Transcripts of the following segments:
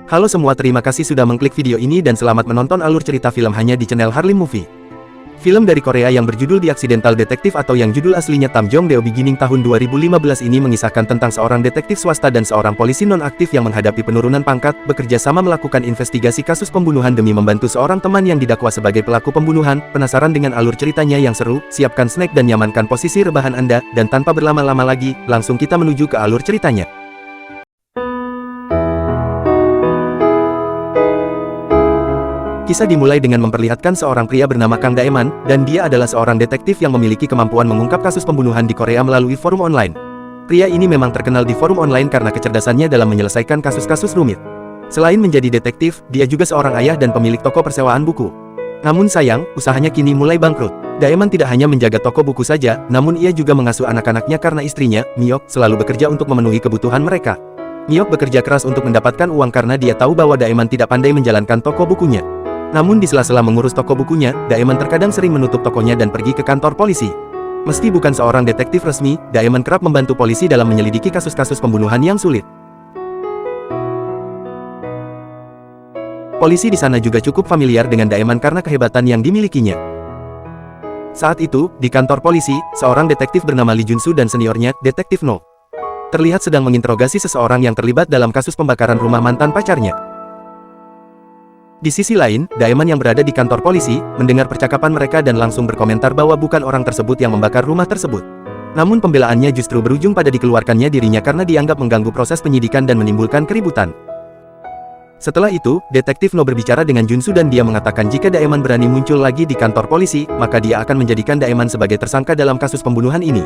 Halo semua, terima kasih sudah mengklik video ini dan selamat menonton alur cerita film hanya di channel Harlim Movie. Film dari Korea yang berjudul The Accidental Detective atau yang judul aslinya Tam Jong Deo Beginning tahun 2015 ini mengisahkan tentang seorang detektif swasta dan seorang polisi non-aktif yang menghadapi penurunan pangkat, bekerja sama melakukan investigasi kasus pembunuhan demi membantu seorang teman yang didakwa sebagai pelaku pembunuhan. Penasaran dengan alur ceritanya yang seru? Siapkan snack dan nyamankan posisi rebahan Anda, dan tanpa berlama-lama lagi, langsung kita menuju ke alur ceritanya. Kisah dimulai dengan memperlihatkan seorang pria bernama Kang Daeman, dan dia adalah seorang detektif yang memiliki kemampuan mengungkap kasus pembunuhan di Korea melalui forum online. Pria ini memang terkenal di forum online karena kecerdasannya dalam menyelesaikan kasus-kasus rumit. Selain menjadi detektif, dia juga seorang ayah dan pemilik toko persewaan buku. Namun sayang, usahanya kini mulai bangkrut. Daeman tidak hanya menjaga toko buku saja, namun ia juga mengasuh anak-anaknya karena istrinya, Miok, selalu bekerja untuk memenuhi kebutuhan mereka. Miok bekerja keras untuk mendapatkan uang karena dia tahu bahwa Daeman tidak pandai menjalankan toko bukunya. Namun di sela-sela mengurus toko bukunya, Daeman terkadang sering menutup tokonya dan pergi ke kantor polisi. Meski bukan seorang detektif resmi, Daeman kerap membantu polisi dalam menyelidiki kasus-kasus pembunuhan yang sulit. Polisi di sana juga cukup familiar dengan Daeman karena kehebatan yang dimilikinya. Saat itu, di kantor polisi, seorang detektif bernama Lee Junsu dan seniornya, Detektif No, terlihat sedang menginterogasi seseorang yang terlibat dalam kasus pembakaran rumah mantan pacarnya. Di sisi lain, Daeman yang berada di kantor polisi, mendengar percakapan mereka dan langsung berkomentar bahwa bukan orang tersebut yang membakar rumah tersebut. Namun pembelaannya justru berujung pada dikeluarkannya dirinya karena dianggap mengganggu proses penyidikan dan menimbulkan keributan. Setelah itu, Detektif No berbicara dengan Junsu dan dia mengatakan jika Daeman berani muncul lagi di kantor polisi, maka dia akan menjadikan Daeman sebagai tersangka dalam kasus pembunuhan ini.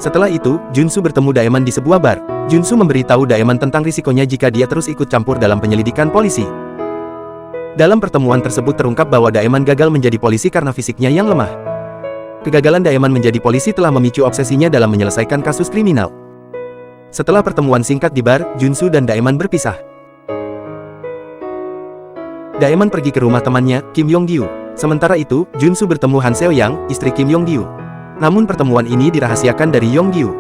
Setelah itu, Junsu bertemu Daeman di sebuah bar. Junsu memberitahu Daeman tentang risikonya jika dia terus ikut campur dalam penyelidikan polisi. Dalam pertemuan tersebut terungkap bahwa Daeman gagal menjadi polisi karena fisiknya yang lemah. Kegagalan Daeman menjadi polisi telah memicu obsesinya dalam menyelesaikan kasus kriminal. Setelah pertemuan singkat di bar, Junsu dan Daeman berpisah. Daeman pergi ke rumah temannya, Kim Yong-gyu. Sementara itu, Junsu bertemu Han Seo-yang, istri Kim Yong-gyu. Namun pertemuan ini dirahasiakan dari Yong-gyu.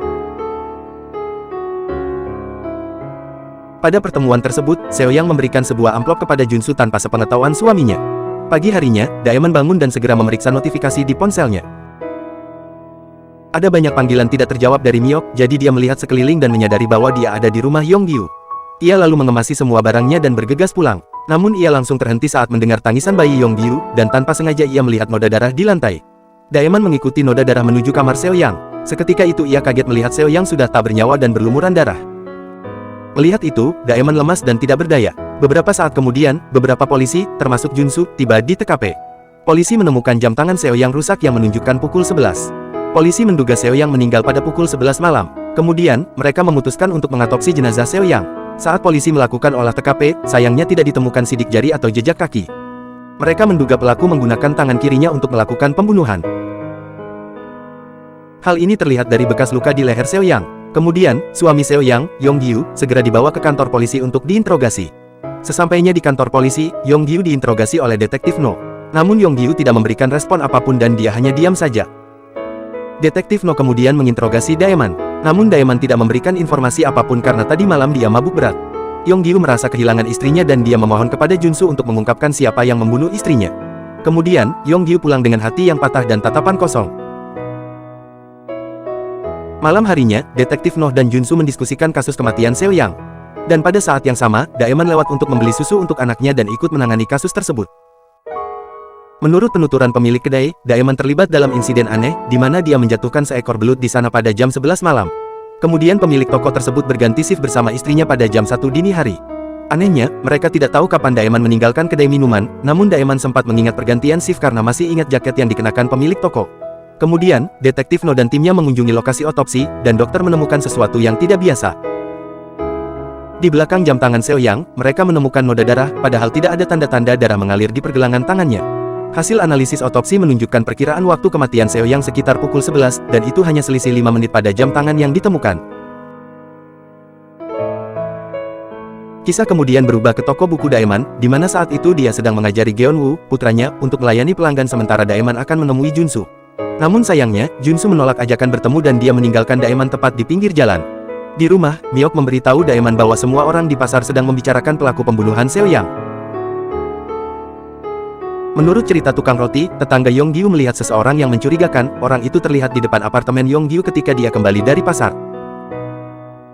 Pada pertemuan tersebut, Seo-yang memberikan sebuah amplop kepada Junsu tanpa sepengetahuan suaminya. Pagi harinya, Daeman bangun dan segera memeriksa notifikasi di ponselnya. Ada banyak panggilan tidak terjawab dari Miok, jadi dia melihat sekeliling dan menyadari bahwa dia ada di rumah Yong-gyu. Ia lalu mengemasi semua barangnya dan bergegas pulang. Namun ia langsung terhenti saat mendengar tangisan bayi Yong-gyu, dan tanpa sengaja ia melihat noda darah di lantai. Daeman mengikuti noda darah menuju kamar Seo-yang. Seketika itu ia kaget melihat Seo-yang sudah tak bernyawa dan berlumuran darah. Melihat itu, Daeman lemas dan tidak berdaya. Beberapa saat kemudian, beberapa polisi, termasuk Junsu, tiba di TKP. Polisi menemukan jam tangan Seo-yang rusak yang menunjukkan pukul 11. Polisi menduga Seo-yang meninggal pada pukul 11 malam. Kemudian, mereka memutuskan untuk mengatopsi jenazah Seo-yang. Saat polisi melakukan olah TKP, sayangnya tidak ditemukan sidik jari atau jejak kaki. Mereka menduga pelaku menggunakan tangan kirinya untuk melakukan pembunuhan. Hal ini terlihat dari bekas luka di leher Seo-yang. Kemudian, suami Seo-yang, Yong-gyu, segera dibawa ke kantor polisi untuk diinterogasi. Sesampainya di kantor polisi, Yong-gyu diinterogasi oleh Detektif No. Namun Yong-gyu tidak memberikan respon apapun dan dia hanya diam saja. Detektif No kemudian menginterogasi Daeman. Namun Daeman tidak memberikan informasi apapun karena tadi malam dia mabuk berat. Yong-gyu merasa kehilangan istrinya dan dia memohon kepada Junsu untuk mengungkapkan siapa yang membunuh istrinya. Kemudian, Yong-gyu pulang dengan hati yang patah dan tatapan kosong. Malam harinya, Detektif No dan Junsu mendiskusikan kasus kematian Seo-yang. Dan pada saat yang sama, Daeman lewat untuk membeli susu untuk anaknya dan ikut menangani kasus tersebut. Menurut penuturan pemilik kedai, Daeman terlibat dalam insiden aneh, di mana dia menjatuhkan seekor belut di sana pada jam 11 malam. Kemudian pemilik toko tersebut berganti shift bersama istrinya pada jam 1 dini hari. Anehnya, mereka tidak tahu kapan Daeman meninggalkan kedai minuman, namun Daeman sempat mengingat pergantian shift karena masih ingat jaket yang dikenakan pemilik toko. Kemudian, Detektif No dan timnya mengunjungi lokasi otopsi, dan dokter menemukan sesuatu yang tidak biasa. Di belakang jam tangan Seo-yang, mereka menemukan noda darah, padahal tidak ada tanda-tanda darah mengalir di pergelangan tangannya. Hasil analisis otopsi menunjukkan perkiraan waktu kematian Seo-yang sekitar pukul 11, dan itu hanya selisih 5 menit pada jam tangan yang ditemukan. Kisah kemudian berubah ke toko buku Daeman, di mana saat itu dia sedang mengajari Geon-woo, putranya, untuk melayani pelanggan sementara Daeman akan menemui Junsu. Namun sayangnya, Junsu menolak ajakan bertemu dan dia meninggalkan Daeman tepat di pinggir jalan. Di rumah, Miok memberitahu Daeman bahwa semua orang di pasar sedang membicarakan pelaku pembunuhan Seo Yang. Menurut cerita tukang roti, tetangga Yonggyu melihat seseorang yang mencurigakan. Orang itu terlihat di depan apartemen Yonggyu ketika dia kembali dari pasar.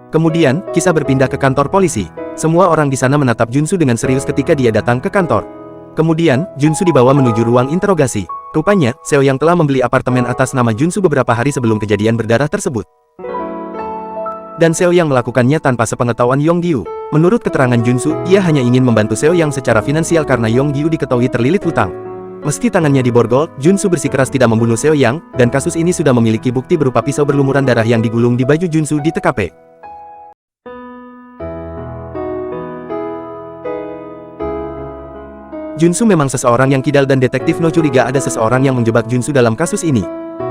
Kemudian, kisah berpindah ke kantor polisi. Semua orang di sana menatap Junsu dengan serius ketika dia datang ke kantor. Kemudian, Junsu dibawa menuju ruang interogasi. Rupanya, Seo Yang telah membeli apartemen atas nama Junsu beberapa hari sebelum kejadian berdarah tersebut. Dan Seo Yang melakukannya tanpa sepengetahuan Yonggyu. Menurut keterangan Junsu, ia hanya ingin membantu Seo Yang secara finansial karena Yonggyu diketahui terlilit hutang. Meski tangannya diborgol, Junsu bersikeras tidak membunuh Seo Yang, dan kasus ini sudah memiliki bukti berupa pisau berlumuran darah yang digulung di baju Junsu di TKP. Junsu memang seseorang yang kidal dan detektif No curiga ada seseorang yang menjebak Junsu dalam kasus ini.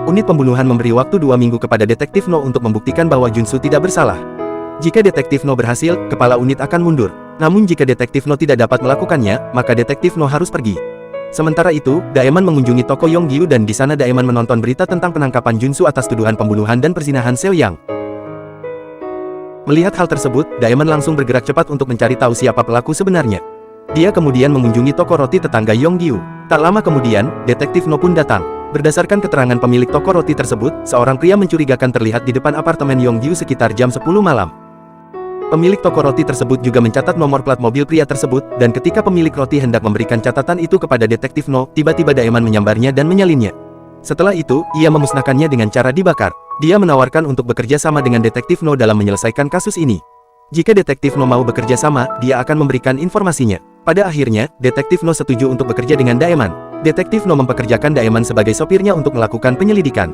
Unit pembunuhan memberi waktu 2 minggu kepada detektif No untuk membuktikan bahwa Junsu tidak bersalah. Jika detektif No berhasil, kepala unit akan mundur. Namun jika detektif No tidak dapat melakukannya, maka detektif No harus pergi. Sementara itu, Daeman mengunjungi toko Yonggyu dan di sana Daeman menonton berita tentang penangkapan Junsu atas tuduhan pembunuhan dan perzinahan Seo Yang. Melihat hal tersebut, Daeman langsung bergerak cepat untuk mencari tahu siapa pelaku sebenarnya. Dia kemudian mengunjungi toko roti tetangga Yonggyu. Tak lama kemudian, detektif No pun datang. Berdasarkan keterangan pemilik toko roti tersebut, seorang pria mencurigakan terlihat di depan apartemen Yonggyu sekitar jam 10 malam. Pemilik toko roti tersebut juga mencatat nomor plat mobil pria tersebut, dan ketika pemilik roti hendak memberikan catatan itu kepada detektif No, tiba-tiba Daeman menyambarnya dan menyalinnya. Setelah itu, ia memusnahkannya dengan cara dibakar. Dia menawarkan untuk bekerja sama dengan detektif No dalam menyelesaikan kasus ini. Jika detektif No mau bekerja sama, dia akan memberikan informasinya. Pada akhirnya, detektif No setuju untuk bekerja dengan Daeman. Detektif No mempekerjakan Daeman sebagai sopirnya untuk melakukan penyelidikan.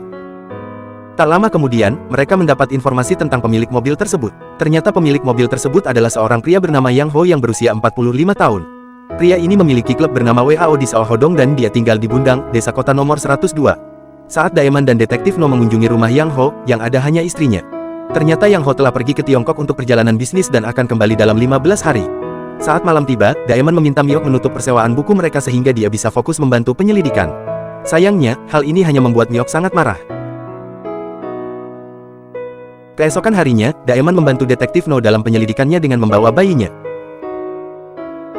Tak lama kemudian, mereka mendapat informasi tentang pemilik mobil tersebut. Ternyata pemilik mobil tersebut adalah seorang pria bernama Yang Ho yang berusia 45 tahun. Pria ini memiliki klub bernama WHO di Seohodong dan dia tinggal di Bundang, desa kota nomor 102. Saat Daeman dan detektif No mengunjungi rumah Yang Ho, yang ada hanya istrinya. Ternyata Yang Ho telah pergi ke Tiongkok untuk perjalanan bisnis dan akan kembali dalam 15 hari. Saat malam tiba, Daeman meminta Miok menutup persewaan buku mereka sehingga dia bisa fokus membantu penyelidikan. Sayangnya, hal ini hanya membuat Miok sangat marah. Keesokan harinya, Daeman membantu detektif No dalam penyelidikannya dengan membawa bayinya.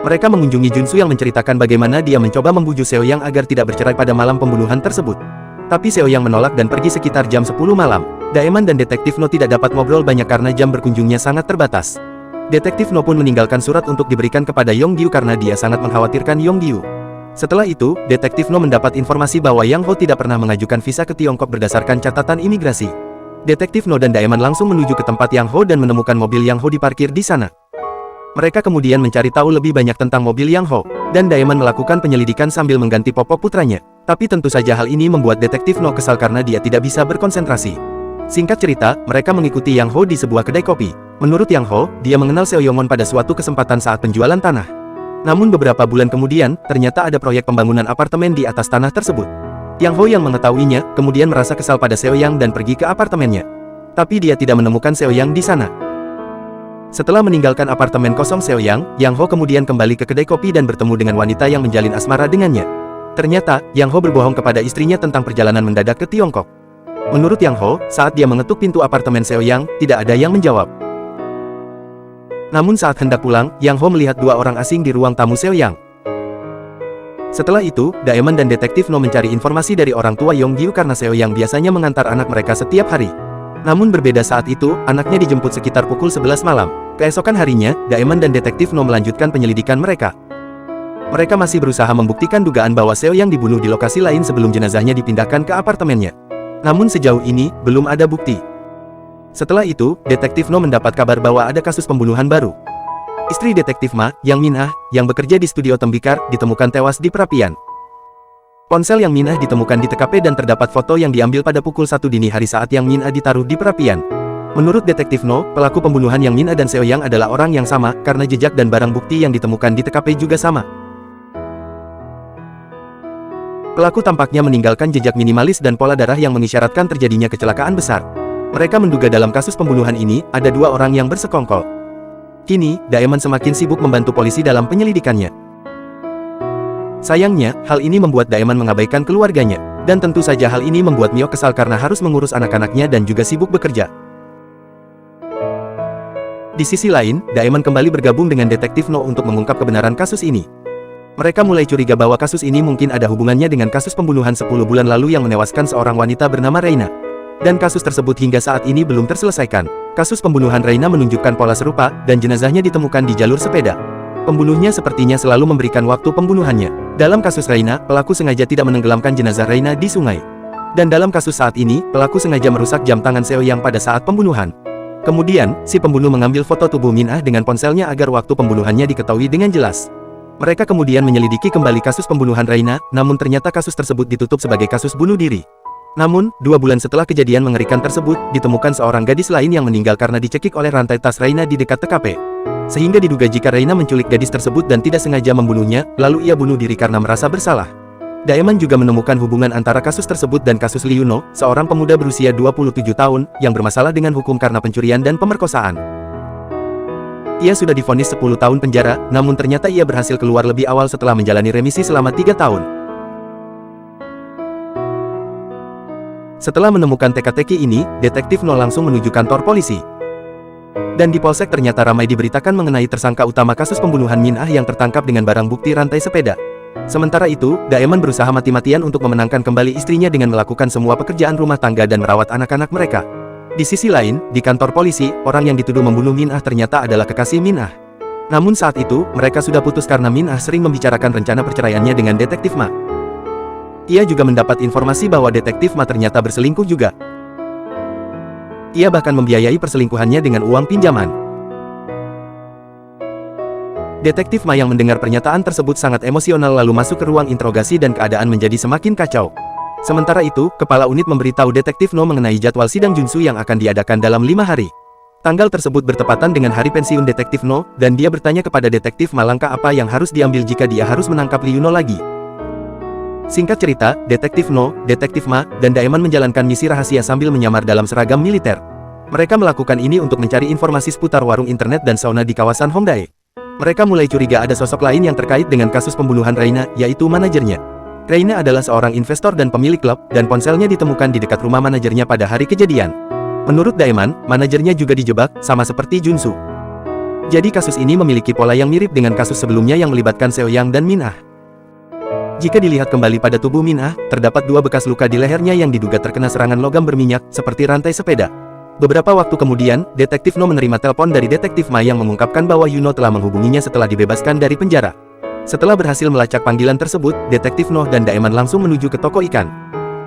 Mereka mengunjungi Junsu yang menceritakan bagaimana dia mencoba membujuk Seo Yang agar tidak bercerai pada malam pembunuhan tersebut. Tapi Seo Yang menolak dan pergi sekitar jam 10 malam. Daeman dan detektif No tidak dapat ngobrol banyak karena jam berkunjungnya sangat terbatas. Detektif No pun meninggalkan surat untuk diberikan kepada Yonggyu karena dia sangat mengkhawatirkan Yonggyu. Setelah itu, detektif No mendapat informasi bahwa Yang Ho tidak pernah mengajukan visa ke Tiongkok berdasarkan catatan imigrasi. Detektif No dan Daeman langsung menuju ke tempat Yang Ho dan menemukan mobil Yang Ho diparkir di sana. Mereka kemudian mencari tahu lebih banyak tentang mobil Yang Ho, dan Daeman melakukan penyelidikan sambil mengganti popok putranya. Tapi tentu saja hal ini membuat detektif No kesal karena dia tidak bisa berkonsentrasi. Singkat cerita, mereka mengikuti Yang Ho di sebuah kedai kopi. Menurut Yang Ho, dia mengenal Seo Yongon pada suatu kesempatan saat penjualan tanah. Namun beberapa bulan kemudian, ternyata ada proyek pembangunan apartemen di atas tanah tersebut. Yang Ho yang mengetahuinya, kemudian merasa kesal pada Seo Yang dan pergi ke apartemennya. Tapi dia tidak menemukan Seo Yang di sana. Setelah meninggalkan apartemen kosong Seo Yang Ho kemudian kembali ke kedai kopi dan bertemu dengan wanita yang menjalin asmara dengannya. Ternyata, Yang Ho berbohong kepada istrinya tentang perjalanan mendadak ke Tiongkok. Menurut Yang Ho, saat dia mengetuk pintu apartemen Seo Yang, tidak ada yang menjawab. Namun saat hendak pulang, Yang Ho melihat dua orang asing di ruang tamu Seo Yang. Setelah itu, Daeman dan detektif No mencari informasi dari orang tua Yonggyu karena Seo Yang biasanya mengantar anak mereka setiap hari. Namun berbeda saat itu, anaknya dijemput sekitar pukul 11 malam. Keesokan harinya, Daeman dan detektif No melanjutkan penyelidikan mereka. Mereka masih berusaha membuktikan dugaan bahwa Seo Yang dibunuh di lokasi lain sebelum jenazahnya dipindahkan ke apartemennya. Namun sejauh ini, belum ada bukti. Setelah itu, detektif No mendapat kabar bahwa ada kasus pembunuhan baru. Istri detektif Ma, Yang Minah, yang bekerja di studio tembikar, ditemukan tewas di perapian. Ponsel Yang Minah ditemukan di TKP dan terdapat foto yang diambil pada pukul 1 dini hari saat Yang Minah ditaruh di perapian. Menurut detektif No, pelaku pembunuhan Yang Minah dan Seo Yang adalah orang yang sama, karena jejak dan barang bukti yang ditemukan di TKP juga sama. Pelaku tampaknya meninggalkan jejak minimalis dan pola darah yang mengisyaratkan terjadinya kecelakaan besar. Mereka menduga dalam kasus pembunuhan ini, ada dua orang yang bersekongkol. Kini, Daeman semakin sibuk membantu polisi dalam penyelidikannya. Sayangnya, hal ini membuat Daeman mengabaikan keluarganya. Dan tentu saja hal ini membuat Miok kesal karena harus mengurus anak-anaknya dan juga sibuk bekerja. Di sisi lain, Daeman kembali bergabung dengan Detektif No untuk mengungkap kebenaran kasus ini. Mereka mulai curiga bahwa kasus ini mungkin ada hubungannya dengan kasus pembunuhan 10 bulan lalu yang menewaskan seorang wanita bernama Reina. Dan kasus tersebut hingga saat ini belum terselesaikan. Kasus pembunuhan Reina menunjukkan pola serupa, dan jenazahnya ditemukan di jalur sepeda. Pembunuhnya sepertinya selalu memberikan waktu pembunuhannya. Dalam kasus Reina, pelaku sengaja tidak menenggelamkan jenazah Reina di sungai. Dan dalam kasus saat ini, pelaku sengaja merusak jam tangan Seo Yang pada saat pembunuhan. Kemudian, si pembunuh mengambil foto tubuh Min Ah dengan ponselnya agar waktu pembunuhannya diketahui dengan jelas. Mereka kemudian menyelidiki kembali kasus pembunuhan Reina, namun ternyata kasus tersebut ditutup sebagai kasus bunuh diri. Namun, 2 bulan setelah kejadian mengerikan tersebut, ditemukan seorang gadis lain yang meninggal karena dicekik oleh rantai tas Reina di dekat TKP. Sehingga diduga jika Reina menculik gadis tersebut dan tidak sengaja membunuhnya, lalu ia bunuh diri karena merasa bersalah. Daeman juga menemukan hubungan antara kasus tersebut dan kasus Lee Yuno, seorang pemuda berusia 27 tahun, yang bermasalah dengan hukum karena pencurian dan pemerkosaan. Ia sudah divonis 10 tahun penjara, namun ternyata ia berhasil keluar lebih awal setelah menjalani remisi selama 3 tahun. Setelah menemukan teka-teki ini, Detektif No langsung menuju kantor polisi. Dan di polsek ternyata ramai diberitakan mengenai tersangka utama kasus pembunuhan Min Ah yang tertangkap dengan barang bukti rantai sepeda. Sementara itu, Daeman berusaha mati-matian untuk memenangkan kembali istrinya dengan melakukan semua pekerjaan rumah tangga dan merawat anak-anak mereka. Di sisi lain, di kantor polisi, orang yang dituduh membunuh Min Ah ternyata adalah kekasih Min Ah. Namun saat itu, mereka sudah putus karena Min Ah sering membicarakan rencana perceraiannya dengan Detektif Ma. Ia juga mendapat informasi bahwa Detektif Ma ternyata berselingkuh juga. Ia bahkan membiayai perselingkuhannya dengan uang pinjaman. Detektif Ma yang mendengar pernyataan tersebut sangat emosional lalu masuk ke ruang interogasi dan keadaan menjadi semakin kacau. Sementara itu, kepala unit memberitahu Detektif No mengenai jadwal sidang Junsu yang akan diadakan dalam 5 hari. Tanggal tersebut bertepatan dengan hari pensiun Detektif No, dan dia bertanya kepada Detektif Ma langkah apa yang harus diambil jika dia harus menangkap Lee Yuno lagi. Singkat cerita, Detektif No, Detektif Ma, dan Daeman menjalankan misi rahasia sambil menyamar dalam seragam militer. Mereka melakukan ini untuk mencari informasi seputar warung internet dan sauna di kawasan Hongdae. Mereka mulai curiga ada sosok lain yang terkait dengan kasus pembunuhan Reina, yaitu manajernya. Reina adalah seorang investor dan pemilik klub, dan ponselnya ditemukan di dekat rumah manajernya pada hari kejadian. Menurut Daeman, manajernya juga dijebak, sama seperti Junsu. Jadi kasus ini memiliki pola yang mirip dengan kasus sebelumnya yang melibatkan Seo Yang dan Min Ah. Jika dilihat kembali pada tubuh Min Ah, terdapat 2 bekas luka di lehernya yang diduga terkena serangan logam berminyak, seperti rantai sepeda. Beberapa waktu kemudian, Detektif No menerima telepon dari Detektif Ma yang mengungkapkan bahwa Yuno telah menghubunginya setelah dibebaskan dari penjara. Setelah berhasil melacak panggilan tersebut, Detektif No dan Daeman langsung menuju ke toko ikan.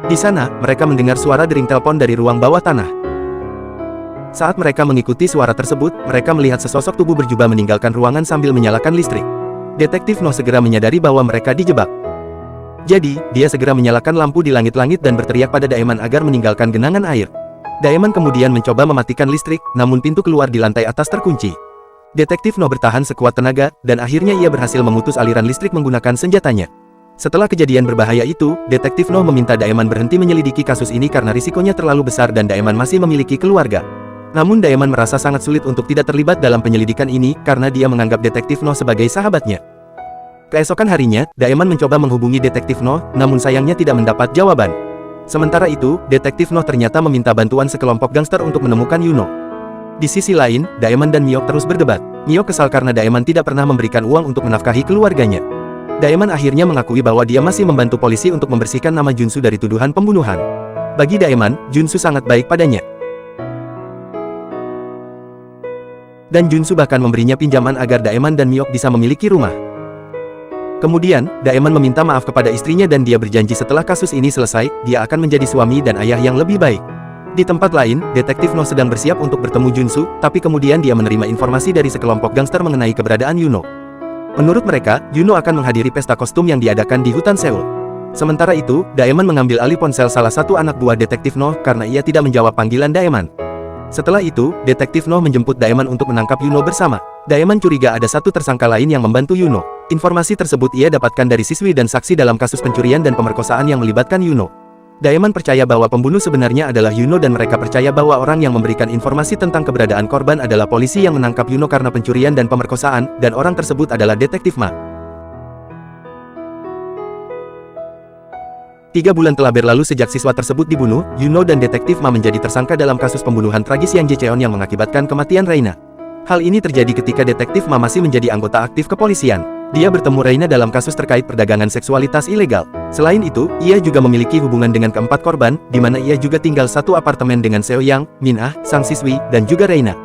Di sana, mereka mendengar suara dering telepon dari ruang bawah tanah. Saat mereka mengikuti suara tersebut, mereka melihat sesosok tubuh berjubah meninggalkan ruangan sambil menyalakan listrik. Detektif No segera menyadari bahwa mereka dijebak. Jadi, dia segera menyalakan lampu di langit-langit dan berteriak pada Daeman agar meninggalkan genangan air. Daeman kemudian mencoba mematikan listrik, namun pintu keluar di lantai atas terkunci. Detektif No bertahan sekuat tenaga, dan akhirnya ia berhasil memutus aliran listrik menggunakan senjatanya. Setelah kejadian berbahaya itu, Detektif No meminta Daeman berhenti menyelidiki kasus ini karena risikonya terlalu besar dan Daeman masih memiliki keluarga. Namun Daeman merasa sangat sulit untuk tidak terlibat dalam penyelidikan ini, karena dia menganggap Detektif No sebagai sahabatnya. Keesokan harinya, Daeman mencoba menghubungi Detektif No, namun sayangnya tidak mendapat jawaban. Sementara itu, Detektif No ternyata meminta bantuan sekelompok gangster untuk menemukan Yuno. Di sisi lain, Daeman dan Miok terus berdebat. Miok kesal karena Daeman tidak pernah memberikan uang untuk menafkahi keluarganya. Daeman akhirnya mengakui bahwa dia masih membantu polisi untuk membersihkan nama Junsu dari tuduhan pembunuhan. Bagi Daeman, Junsu sangat baik padanya. Dan Junsu bahkan memberinya pinjaman agar Daeman dan Miok bisa memiliki rumah. Kemudian, Daeman meminta maaf kepada istrinya dan dia berjanji setelah kasus ini selesai, dia akan menjadi suami dan ayah yang lebih baik. Di tempat lain, Detektif No sedang bersiap untuk bertemu Junsu, tapi kemudian dia menerima informasi dari sekelompok gangster mengenai keberadaan Yuno. Menurut mereka, Yuno akan menghadiri pesta kostum yang diadakan di hutan Seoul. Sementara itu, Daeman mengambil alih ponsel salah satu anak buah Detektif No karena ia tidak menjawab panggilan Daeman. Setelah itu, Detektif No menjemput Daeman untuk menangkap Yuno bersama. Daeman curiga ada satu tersangka lain yang membantu Yuno. Informasi tersebut ia dapatkan dari siswi dan saksi dalam kasus pencurian dan pemerkosaan yang melibatkan Yuno. Daeman percaya bahwa pembunuh sebenarnya adalah Yuno dan mereka percaya bahwa orang yang memberikan informasi tentang keberadaan korban adalah polisi yang menangkap Yuno karena pencurian dan pemerkosaan, dan orang tersebut adalah Detektif Ma. 3 bulan telah berlalu sejak siswa tersebut dibunuh, Yuno dan Detektif Ma menjadi tersangka dalam kasus pembunuhan tragis Yang Jaecheon yang mengakibatkan kematian Reina. Hal ini terjadi ketika detektif Ma masih menjadi anggota aktif kepolisian. Dia bertemu Reina dalam kasus terkait perdagangan seksualitas ilegal. Selain itu, ia juga memiliki hubungan dengan keempat korban, di mana ia juga tinggal satu apartemen dengan Seo Yang, Min Ah, sang siswi, dan juga Reina.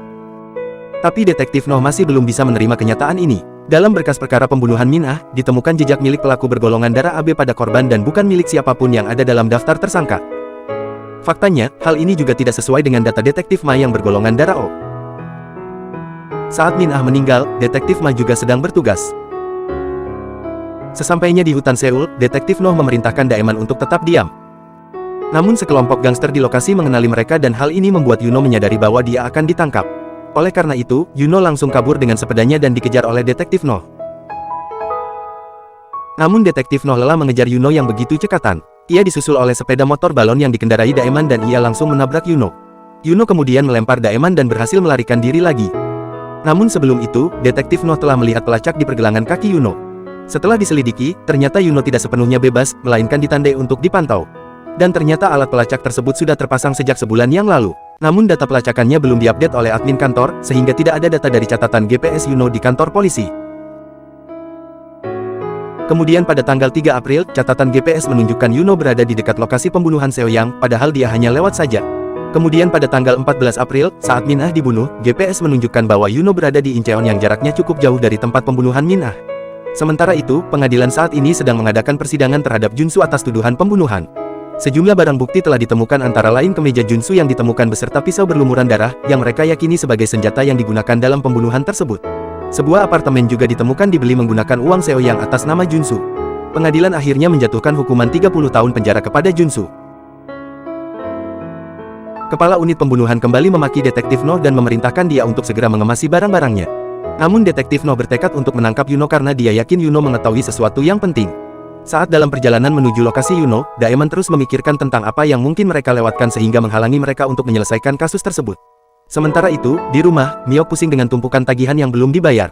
Tapi detektif Noh masih belum bisa menerima kenyataan ini. Dalam berkas perkara pembunuhan Min Ah, ditemukan jejak milik pelaku bergolongan darah AB pada korban dan bukan milik siapapun yang ada dalam daftar tersangka. Faktanya, hal ini juga tidak sesuai dengan data detektif Ma yang bergolongan darah O. Saat Min Ah meninggal, detektif Ma juga sedang bertugas. Sesampainya di hutan Seoul, detektif Noh memerintahkan Daeman untuk tetap diam. Namun sekelompok gangster di lokasi mengenali mereka dan hal ini membuat Yuno menyadari bahwa dia akan ditangkap. Oleh karena itu, Yuno langsung kabur dengan sepedanya dan dikejar oleh detektif Noh. Namun detektif Noh lelah mengejar Yuno yang begitu cekatan. Ia disusul oleh sepeda motor balon yang dikendarai Daeman dan ia langsung menabrak Yuno. Yuno kemudian melempar Daeman dan berhasil melarikan diri lagi. Namun sebelum itu, detektif Noh telah melihat pelacak di pergelangan kaki Yuno. Setelah diselidiki, ternyata Yuno tidak sepenuhnya bebas, melainkan ditandai untuk dipantau. Dan ternyata alat pelacak tersebut sudah terpasang sejak sebulan yang lalu. Namun data pelacakannya belum diupdate oleh admin kantor, sehingga tidak ada data dari catatan GPS Yuno di kantor polisi. Kemudian pada tanggal 3 April, catatan GPS menunjukkan Yuno berada di dekat lokasi pembunuhan Seo Yang, padahal dia hanya lewat saja. Kemudian pada tanggal 14 April, saat Min Ah dibunuh, GPS menunjukkan bahwa Yuno berada di Incheon yang jaraknya cukup jauh dari tempat pembunuhan Min Ah. Sementara itu, pengadilan saat ini sedang mengadakan persidangan terhadap Junsu atas tuduhan pembunuhan. Sejumlah barang bukti telah ditemukan antara lain kemeja Junsu yang ditemukan beserta pisau berlumuran darah, yang mereka yakini sebagai senjata yang digunakan dalam pembunuhan tersebut. Sebuah apartemen juga ditemukan dibeli menggunakan uang Seo Yang atas nama Junsu. Pengadilan akhirnya menjatuhkan hukuman 30 tahun penjara kepada Junsu. Kepala unit pembunuhan kembali memaki detektif Noh dan memerintahkan dia untuk segera mengemasi barang-barangnya. Namun detektif Noh bertekad untuk menangkap Yuno karena dia yakin Yuno mengetahui sesuatu yang penting. Saat dalam perjalanan menuju lokasi Yuno, Daeman terus memikirkan tentang apa yang mungkin mereka lewatkan sehingga menghalangi mereka untuk menyelesaikan kasus tersebut. Sementara itu, di rumah, Miok pusing dengan tumpukan tagihan yang belum dibayar.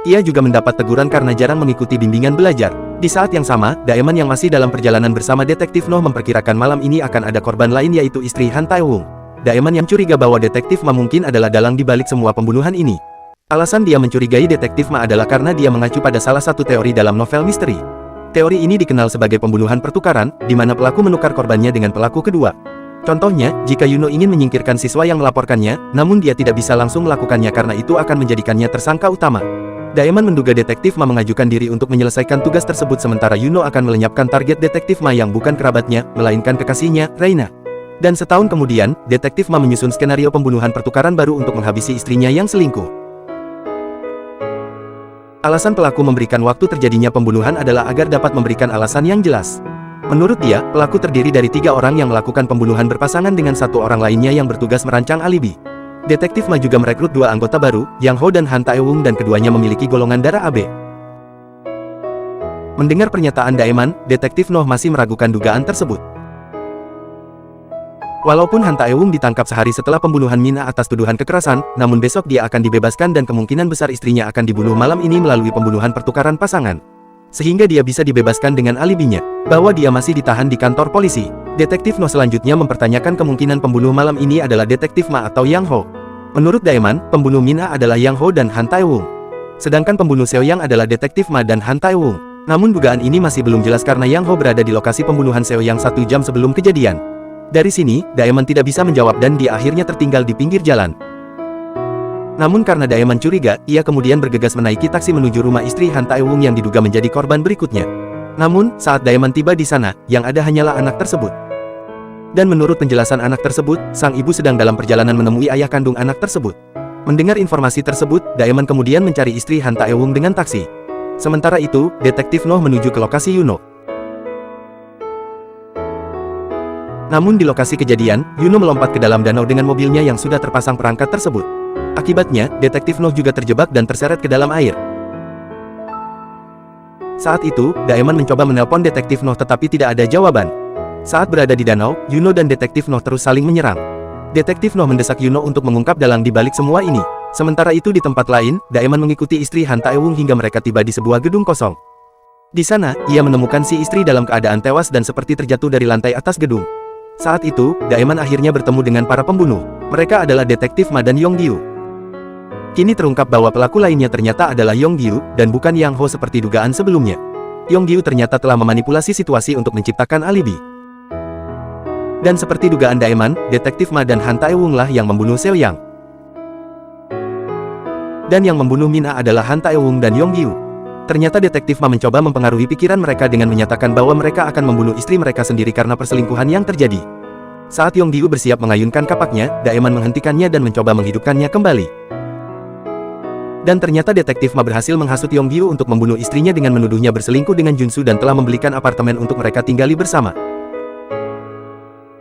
Ia juga mendapat teguran karena jarang mengikuti bimbingan belajar. Di saat yang sama, Daeman yang masih dalam perjalanan bersama detektif Noh memperkirakan malam ini akan ada korban lain yaitu istri Han Tae-woong. Daeman yang curiga bahwa detektif Ma mungkin adalah dalang di balik semua pembunuhan ini. Alasan dia mencurigai detektif Ma adalah karena dia mengacu pada salah satu teori dalam novel misteri. Teori ini dikenal sebagai pembunuhan pertukaran, di mana pelaku menukar korbannya dengan pelaku kedua. Contohnya, jika Yuno ingin menyingkirkan siswa yang melaporkannya, namun dia tidak bisa langsung melakukannya karena itu akan menjadikannya tersangka utama. Daeman menduga detektif Ma mengajukan diri untuk menyelesaikan tugas tersebut sementara Yuno akan melenyapkan target detektif Ma yang bukan kerabatnya, melainkan kekasihnya, Reina. Dan setahun kemudian, detektif Ma menyusun skenario pembunuhan pertukaran baru untuk menghabisi istrinya yang selingkuh. Alasan pelaku memberikan waktu terjadinya pembunuhan adalah agar dapat memberikan alasan yang jelas. Menurut dia, pelaku terdiri dari 3 orang yang melakukan pembunuhan berpasangan dengan 1 orang lainnya yang bertugas merancang alibi. Detektif Ma juga merekrut 2 anggota baru, Yang Ho dan Han Tae-woong dan keduanya memiliki golongan darah AB. Mendengar pernyataan Daeman, detektif Noh masih meragukan dugaan tersebut. Walaupun Han Tae-woong ditangkap sehari setelah pembunuhan Min Ah atas tuduhan kekerasan, namun besok dia akan dibebaskan dan kemungkinan besar istrinya akan dibunuh malam ini melalui pembunuhan pertukaran pasangan. Sehingga dia bisa dibebaskan dengan alibinya, bahwa dia masih ditahan di kantor polisi. Detektif Noh selanjutnya mempertanyakan kemungkinan pembunuh malam ini adalah detektif Ma atau Yang Ho. Menurut Daeman, pembunuh Min Ah adalah Yang Ho dan Han Tae-woong. Sedangkan pembunuh Seo Yang adalah detektif Ma dan Han Tae-woong. Namun dugaan ini masih belum jelas karena Yang Ho berada di lokasi pembunuhan Seo Yang 1 jam sebelum kejadian. Dari sini, Daeman tidak bisa menjawab dan dia akhirnya tertinggal di pinggir jalan. Namun karena Daeman curiga, ia kemudian bergegas menaiki taksi menuju rumah istri Han Tae-woong yang diduga menjadi korban berikutnya. Namun, saat Daeman tiba di sana, yang ada hanyalah anak tersebut. Dan menurut penjelasan anak tersebut, sang ibu sedang dalam perjalanan menemui ayah kandung anak tersebut. Mendengar informasi tersebut, Daeman kemudian mencari istri Han Tae-woong dengan taksi. Sementara itu, detektif Noh menuju ke lokasi Yuno. Namun di lokasi kejadian, Yuno melompat ke dalam danau dengan mobilnya yang sudah terpasang perangkat tersebut. Akibatnya, detektif Noh juga terjebak dan terseret ke dalam air. Saat itu, Daeman mencoba menelpon detektif Noh tetapi tidak ada jawaban. Saat berada di danau, Yuno dan detektif Noh terus saling menyerang. Detektif Noh mendesak Yuno untuk mengungkap dalang di balik semua ini. Sementara itu di tempat lain, Daeman mengikuti istri Han Tae-woong hingga mereka tiba di sebuah gedung kosong. Di sana, ia menemukan si istri dalam keadaan tewas dan seperti terjatuh dari lantai atas gedung. Saat itu, Daeman akhirnya bertemu dengan para pembunuh. Mereka adalah detektif Ma dan Yong Diu. Kini terungkap bahwa pelaku lainnya ternyata adalah Yonggyu, dan bukan Yang Ho seperti dugaan sebelumnya. Yonggyu ternyata telah memanipulasi situasi untuk menciptakan alibi. Dan seperti dugaan Daeman, Detektif Ma dan Han Taewung lah yang membunuh Seo Yang. Dan yang membunuh Min-a adalah Han Taewung dan Yonggyu. Ternyata Detektif Ma mencoba mempengaruhi pikiran mereka dengan menyatakan bahwa mereka akan membunuh istri mereka sendiri karena perselingkuhan yang terjadi. Saat Yonggyu bersiap mengayunkan kapaknya, Daeman menghentikannya dan mencoba menghidupkannya kembali. Dan ternyata Detektif Ma berhasil menghasut Yonggyu untuk membunuh istrinya dengan menuduhnya berselingkuh dengan Junsu dan telah membelikan apartemen untuk mereka tinggali bersama.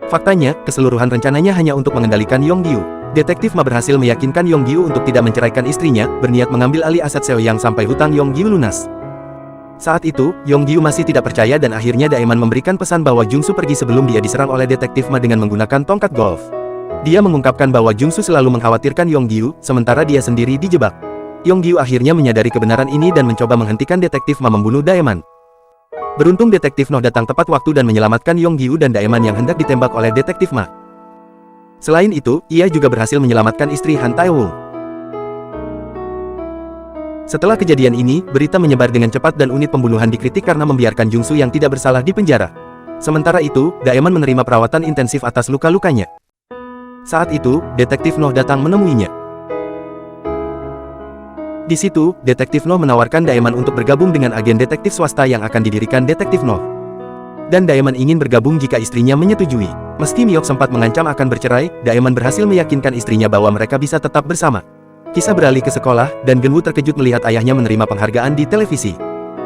Faktanya, keseluruhan rencananya hanya untuk mengendalikan Yonggyu. Detektif Ma berhasil meyakinkan Yonggyu untuk tidak menceraikan istrinya, berniat mengambil alih aset Seo Yang sampai hutang Yonggyu lunas. Saat itu, Yonggyu masih tidak percaya dan akhirnya Daeman memberikan pesan bahwa Junsu pergi sebelum dia diserang oleh Detektif Ma dengan menggunakan tongkat golf. Dia mengungkapkan bahwa Junsu selalu mengkhawatirkan Yonggyu, sementara dia sendiri dijebak. Yonggyu akhirnya menyadari kebenaran ini dan mencoba menghentikan Detektif Ma membunuh Daeman. Beruntung Detektif Noh datang tepat waktu dan menyelamatkan Yonggyu dan Daeman yang hendak ditembak oleh Detektif Ma. Selain itu, ia juga berhasil menyelamatkan istri Han Taewung. Setelah kejadian ini, berita menyebar dengan cepat dan unit pembunuhan dikritik karena membiarkan Junsu yang tidak bersalah di penjara. Sementara itu, Daeman menerima perawatan intensif atas luka-lukanya. Saat itu, Detektif Noh datang menemuinya. Di situ, Detektif Noh menawarkan Daeman untuk bergabung dengan agen detektif swasta yang akan didirikan Detektif Noh. Dan Daeman ingin bergabung jika istrinya menyetujui. Meski Miok sempat mengancam akan bercerai, Daeman berhasil meyakinkan istrinya bahwa mereka bisa tetap bersama. Kisah beralih ke sekolah, dan Genwoo terkejut melihat ayahnya menerima penghargaan di televisi.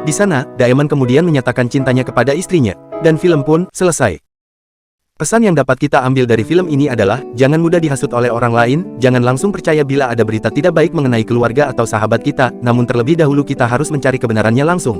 Di sana, Daeman kemudian menyatakan cintanya kepada istrinya. Dan film pun selesai. Pesan yang dapat kita ambil dari film ini adalah, jangan mudah dihasut oleh orang lain, jangan langsung percaya bila ada berita tidak baik mengenai keluarga atau sahabat kita, namun terlebih dahulu kita harus mencari kebenarannya langsung.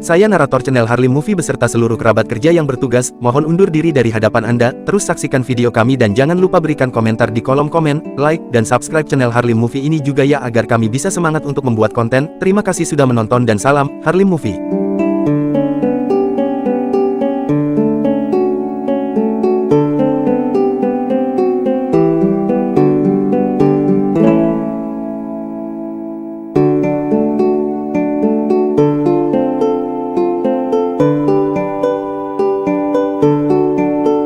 Saya narator channel Harlim Movie beserta seluruh kerabat kerja yang bertugas, mohon undur diri dari hadapan Anda, terus saksikan video kami dan jangan lupa berikan komentar di kolom komen, like, dan subscribe channel Harlim Movie ini juga ya agar kami bisa semangat untuk membuat konten. Terima kasih sudah menonton dan salam, Harlim Movie.